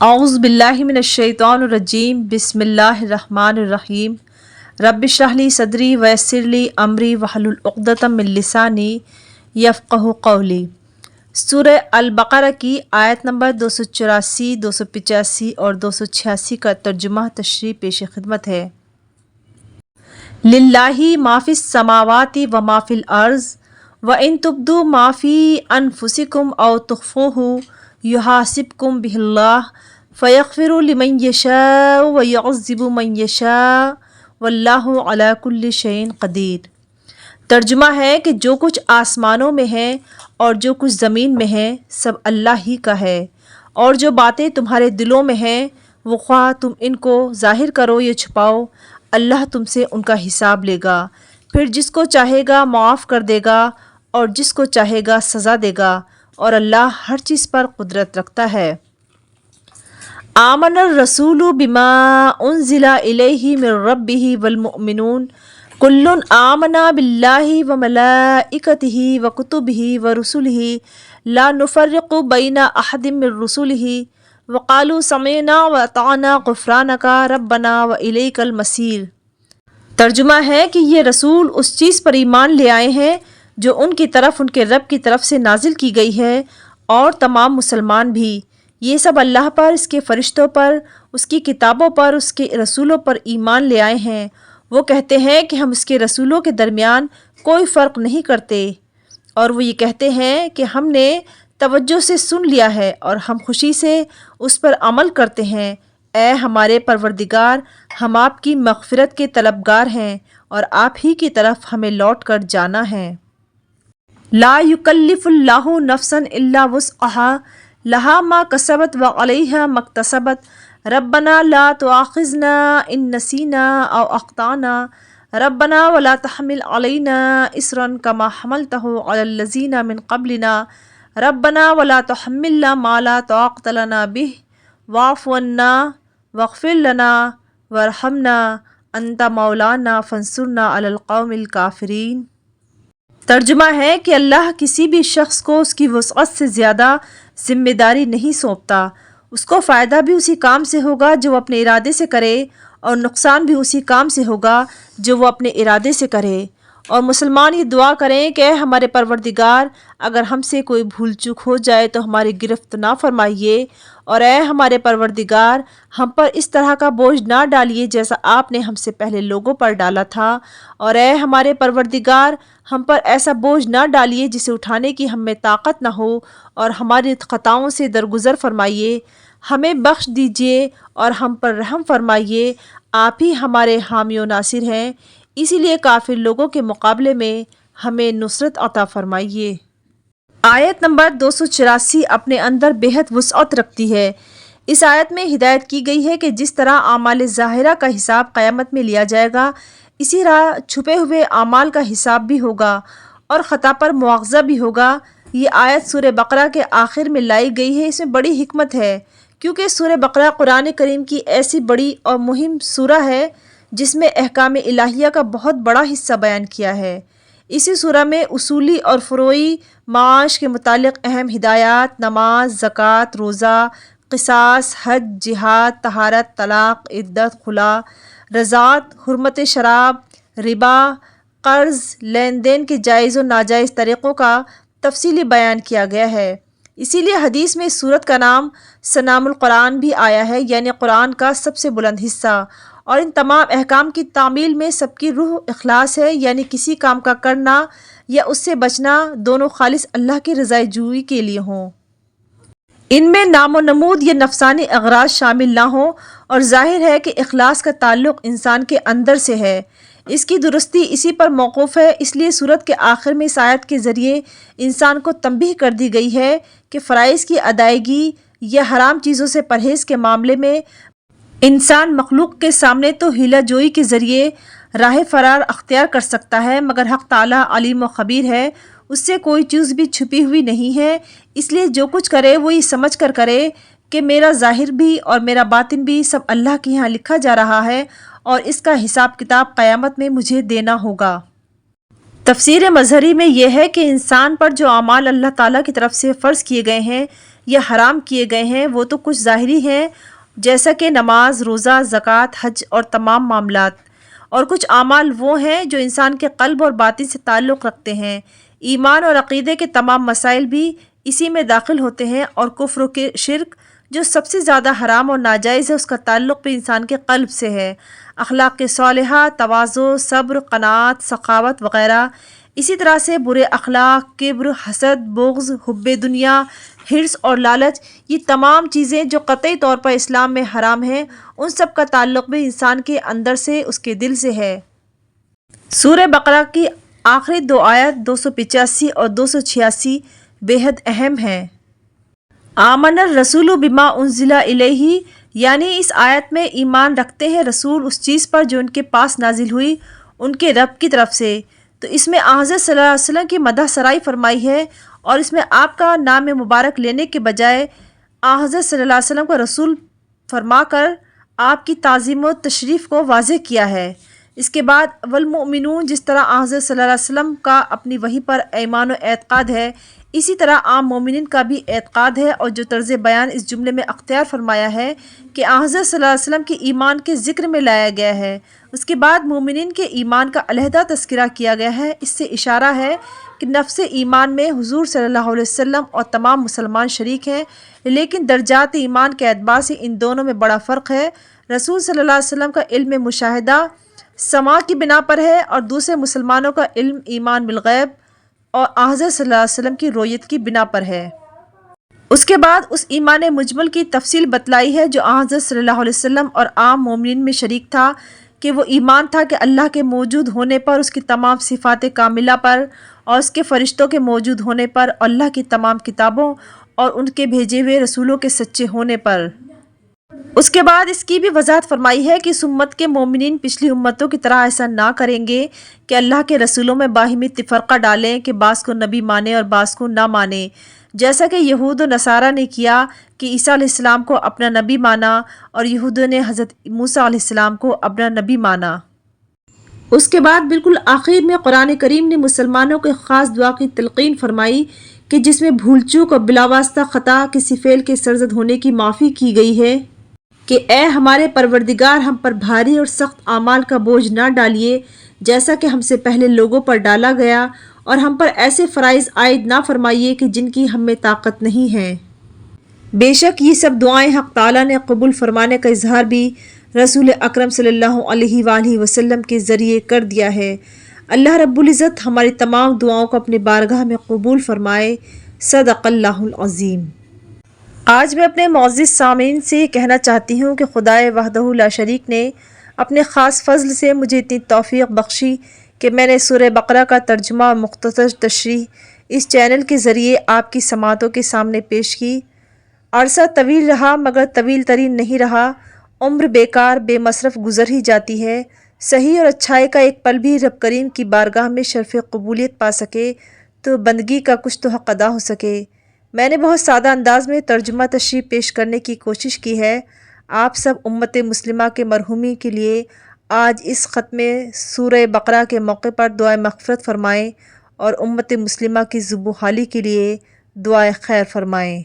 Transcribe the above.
اعوذ باللہ من الشیطان الرجیم بسم اللہ الرحمن الرحیم رب اشرح لی صدری ویسر لی امری واحلل عقدۃ من لسانی یفقہوا قولی۔ سورہ البقرہ کی آیت نمبر 284، 285 اور 286 کا ترجمہ تشریح پیش خدمت ہے۔ للہ ما فی السماوات و ما فی الارض وان تبدوا ما فی انفسکم او تخفوہ یحاسبکم بہ اللہ فیغفر لمن یشاء ویعذب من یشاء واللہ علی کل شیء قدیر۔ ترجمہ ہے کہ جو کچھ آسمانوں میں ہے اور جو کچھ زمین میں ہے سب اللہ ہی کا ہے، اور جو باتیں تمہارے دلوں میں ہیں وہ خواہ تم ان کو ظاہر کرو یا چھپاؤ، اللہ تم سے ان کا حساب لے گا، پھر جس کو چاہے گا معاف کر دے گا اور جس کو چاہے گا سزا دے گا، اور اللہ ہر چیز پر قدرت رکھتا ہے۔ آمن الرسول بما انزل الیہ من ربہ والمؤمنون کل آمن باللہ وملائکتہ وکتبہ ورسلہ لا نفرق بین احد من رسلہ وقالوا سمعنا واطعنا غفرانک ربنا والیک المصیر۔ ترجمہ ہے کہ یہ رسول اس چیز پر ایمان لے آئے ہیں جو ان کی طرف ان کے رب کی طرف سے نازل کی گئی ہے، اور تمام مسلمان بھی، یہ سب اللہ پر، اس کے فرشتوں پر، اس کی کتابوں پر، اس کے رسولوں پر ایمان لے آئے ہیں۔ وہ کہتے ہیں کہ ہم اس کے رسولوں کے درمیان کوئی فرق نہیں کرتے، اور وہ یہ کہتے ہیں کہ ہم نے توجہ سے سن لیا ہے اور ہم خوشی سے اس پر عمل کرتے ہیں۔ اے ہمارے پروردگار، ہم آپ کی مغفرت کے طلبگار ہیں اور آپ ہی کی طرف ہمیں لوٹ کر جانا ہے۔ لا یکلف اللہ نفسا الا وسعها لہا ما کسبت وعلیہا ما اکتسبت ربنا لا تؤاخذنا ان نسینا او اخطانا ربنا ولا تحمل علینا اصرا کما حملتہ علی الذین من قبلنا ربنا ولا تحملنا ما لا طاقت لنا بہ واعف عنا واغفر لنا وارحمنا انت مولانا فانصرنا علی القوم الکافرین۔ ترجمہ ہے کہ اللہ کسی بھی شخص کو اس کی وسعت سے زیادہ ذمہ داری نہیں سونپتا، اس کو فائدہ بھی اسی کام سے ہوگا جو وہ اپنے ارادے سے کرے، اور نقصان بھی اسی کام سے ہوگا جو وہ اپنے ارادے سے کرے۔ اور مسلمان یہ دعا کریں کہ اے ہمارے پروردگار، اگر ہم سے کوئی بھول چوک ہو جائے تو ہماری گرفت نہ فرمائیے، اور اے ہمارے پروردگار، ہم پر اس طرح کا بوجھ نہ ڈالیے جیسا آپ نے ہم سے پہلے لوگوں پر ڈالا تھا، اور اے ہمارے پروردگار، ہم پر ایسا بوجھ نہ ڈالیے جسے اٹھانے کی ہم میں طاقت نہ ہو، اور ہماری خطاؤں سے درگزر فرمائیے، ہمیں بخش دیجیے اور ہم پر رحم فرمائیے، آپ ہی ہمارے حامی و ناصر ہیں، اسی لیے کافر لوگوں کے مقابلے میں ہمیں نصرت عطا فرمائیے۔ آیت نمبر 284 اپنے اندر بےحد وسعت رکھتی ہے۔ اس آیت میں ہدایت کی گئی ہے کہ جس طرح اعمال ظاہرہ کا حساب قیامت میں لیا جائے گا، اسی طرح چھپے ہوئے اعمال کا حساب بھی ہوگا اور خطا پر مواخذہ بھی ہوگا۔ یہ آیت سورہ بقرہ کے آخر میں لائی گئی ہے۔ اس میں بڑی حکمت ہے، کیونکہ سورہ بقرہ قرآن کریم کی ایسی بڑی اور مہم سورہ ہے جس میں احکام الہیہ کا بہت بڑا حصہ بیان کیا ہے۔ اسی سورہ میں اصولی اور فروعی معاش کے متعلق اہم ہدایات، نماز، زکوٰۃ، روزہ، قصاص، حج، جہاد، طہارت، طلاق، عدت، خلا، رضاعت، حرمت شراب، ربا، قرض، لین دین کے جائز و ناجائز طریقوں کا تفصیلی بیان کیا گیا ہے۔ اسی لیے حدیث میں اس سورت کا نام سنام القرآن بھی آیا ہے، یعنی قرآن کا سب سے بلند حصہ، اور ان تمام احکام کی تعمیل میں سب کی روح اخلاص ہے، یعنی کسی کام کا کرنا یا اس سے بچنا دونوں خالص اللہ کی رضا جوئی کے لیے ہوں، ان میں نام و نمود یا نفسانی اغراض شامل نہ ہوں، اور ظاہر ہے کہ اخلاص کا تعلق انسان کے اندر سے ہے، اس کی درستی اسی پر موقوف ہے۔ اس لیے سورت کے آخر میں اس آیت کے ذریعے انسان کو تنبیہ کر دی گئی ہے کہ فرائض کی ادائیگی یا حرام چیزوں سے پرہیز کے معاملے میں انسان مخلوق کے سامنے تو ہیلہ جوئی کے ذریعے راہ فرار اختیار کر سکتا ہے، مگر حق تعالیٰ علیم و خبیر ہے، اس سے کوئی چیز بھی چھپی ہوئی نہیں ہے۔ اس لیے جو کچھ کرے وہ یہ سمجھ کر کرے کہ میرا ظاہر بھی اور میرا باطن بھی سب اللہ کے ہاں لکھا جا رہا ہے، اور اس کا حساب کتاب قیامت میں مجھے دینا ہوگا۔ تفسیر مظہری میں یہ ہے کہ انسان پر جو اعمال اللہ تعالیٰ کی طرف سے فرض کیے گئے ہیں، یا حرام کیے گئے ہیں وہ تو کچھ ظاہری ہیں، جیسا کہ نماز، روزہ، زکوٰۃ، حج اور تمام معاملات، اور کچھ اعمال وہ ہیں جو انسان کے قلب اور باطن سے تعلق رکھتے ہیں۔ ایمان اور عقیدے کے تمام مسائل بھی اسی میں داخل ہوتے ہیں، اور کفر و شرک جو سب سے زیادہ حرام اور ناجائز ہے اس کا تعلق بھی انسان کے قلب سے ہے۔ اخلاق صالحہ، تواضع، صبر، قناعت، سخاوت وغیرہ، اسی طرح سے برے اخلاق، کبر، حسد، بغض، حب دنیا، حرص اور لالچ، یہ تمام چیزیں جو قطعی طور پر اسلام میں حرام ہیں، ان سب کا تعلق بھی انسان کے اندر سے، اس کے دل سے ہے۔ سورہ بقرہ کی آخری 2 آیات 285 اور 286 بے حد اہم ہیں۔ آمن الرسول بما انزل الیہ، یعنی اس آیت میں ایمان رکھتے ہیں رسول اس چیز پر جو ان کے پاس نازل ہوئی ان کے رب کی طرف سے۔ تو اس میں حضرت صلی اللہ علیہ وسلم کی مدح سرائی فرمائی ہے، اور اس میں آپ کا نام مبارک لینے کے بجائے حضرت صلی اللہ علیہ وسلم کو رسول فرما کر آپ کی تعظیم و تشریف کو واضح کیا ہے۔ اس کے بعد والمؤمنون، جس طرح حضرت صلی اللہ علیہ وسلم کا اپنی وحی پر ایمان و اعتقاد ہے، اسی طرح عام مومنین کا بھی اعتقاد ہے، اور جو طرز بیان اس جملے میں اختیار فرمایا ہے کہ حضرت صلی اللہ علیہ وسلم کے ایمان کے ذکر میں لایا گیا ہے، اس کے بعد مومنین کے ایمان کا علیحدہ تذکرہ کیا گیا ہے۔ اس سے اشارہ ہے کہ نفس ایمان میں حضور صلی اللہ علیہ وسلم اور تمام مسلمان شریک ہیں، لیکن درجات ایمان کے اعتبار سے ان دونوں میں بڑا فرق ہے۔ رسول صلی اللہ علیہ وسلم کا علم مشاہدہ سماع کی بنا پر ہے، اور دوسرے مسلمانوں کا علم ایمان بالغیب اور حضرت صلی اللہ علیہ وسلم کی رؤیت کی بنا پر ہے۔ اس کے بعد اس ایمان مجمل کی تفصیل بتلائی ہے جو حضرت صلی اللہ علیہ وسلم اور عام مومنین میں شریک تھا، کہ وہ ایمان تھا کہ اللہ کے موجود ہونے پر، اس کی تمام صفات کاملہ پر، اور اس کے فرشتوں کے موجود ہونے پر، اللہ کی تمام کتابوں اور ان کے بھیجے ہوئے رسولوں کے سچے ہونے پر۔ اس کے بعد اس کی بھی وضاحت فرمائی ہے کہ اس امت کے مومنین پچھلی امتوں کی طرح ایسا نہ کریں گے کہ اللہ کے رسولوں میں باہمی تفرقہ ڈالیں کہ بعض کو نبی مانے اور بعض کو نہ مانے، جیسا کہ یہود و نصارہ نے کیا کہ عیسیٰ علیہ السلام کو اپنا نبی مانا، اور یہودوں نے حضرت موسیٰ علیہ السلام کو اپنا نبی مانا۔ اس کے بعد بالکل آخر میں قرآن کریم نے مسلمانوں کو ایک خاص دعا کی تلقین فرمائی کہ جس میں بھول چوک اور بلاواسطہ خطا کسی فعل کے سرزد ہونے کی معافی کی گئی ہے کہ اے ہمارے پروردگار، ہم پر بھاری اور سخت اعمال کا بوجھ نہ ڈالیے جیسا کہ ہم سے پہلے لوگوں پر ڈالا گیا، اور ہم پر ایسے فرائض عائد نہ فرمائیے کہ جن کی ہم میں طاقت نہیں ہے۔ بے شک یہ سب دعائیں حق تعالیٰ نے قبول فرمانے کا اظہار بھی رسول اکرم صلی اللہ علیہ وآلہ وسلم کے ذریعے کر دیا ہے۔ اللہ رب العزت ہماری تمام دعاؤں کو اپنے بارگاہ میں قبول فرمائے۔ صدق اللہ العظیم۔ آج میں اپنے معزز سامعین سے یہ کہنا چاہتی ہوں کہ خدائے وحدہ لا شریک نے اپنے خاص فضل سے مجھے اتنی توفیق بخشی کہ میں نے سورہ بقرہ کا ترجمہ اور مختصر تشریح اس چینل کے ذریعے آپ کی سماعتوں کے سامنے پیش کی۔ عرصہ طویل رہا مگر طویل ترین نہیں رہا، عمر بیکار بے مصرف گزر ہی جاتی ہے۔ صحیح اور اچھائی کا ایک پل بھی رب کریم کی بارگاہ میں شرف قبولیت پا سکے تو بندگی کا کچھ تو حق ادا ہو سکے۔ میں نے بہت سادہ انداز میں ترجمہ تشریح پیش کرنے کی کوشش کی ہے۔ آپ سب امت مسلمہ کے مرحومی کے لیے آج اس ختم سورہ بقرہ کے موقع پر دعائے مغفرت فرمائیں، اور امت مسلمہ کی ذوب و حالی کے لیے دعائے خیر فرمائیں۔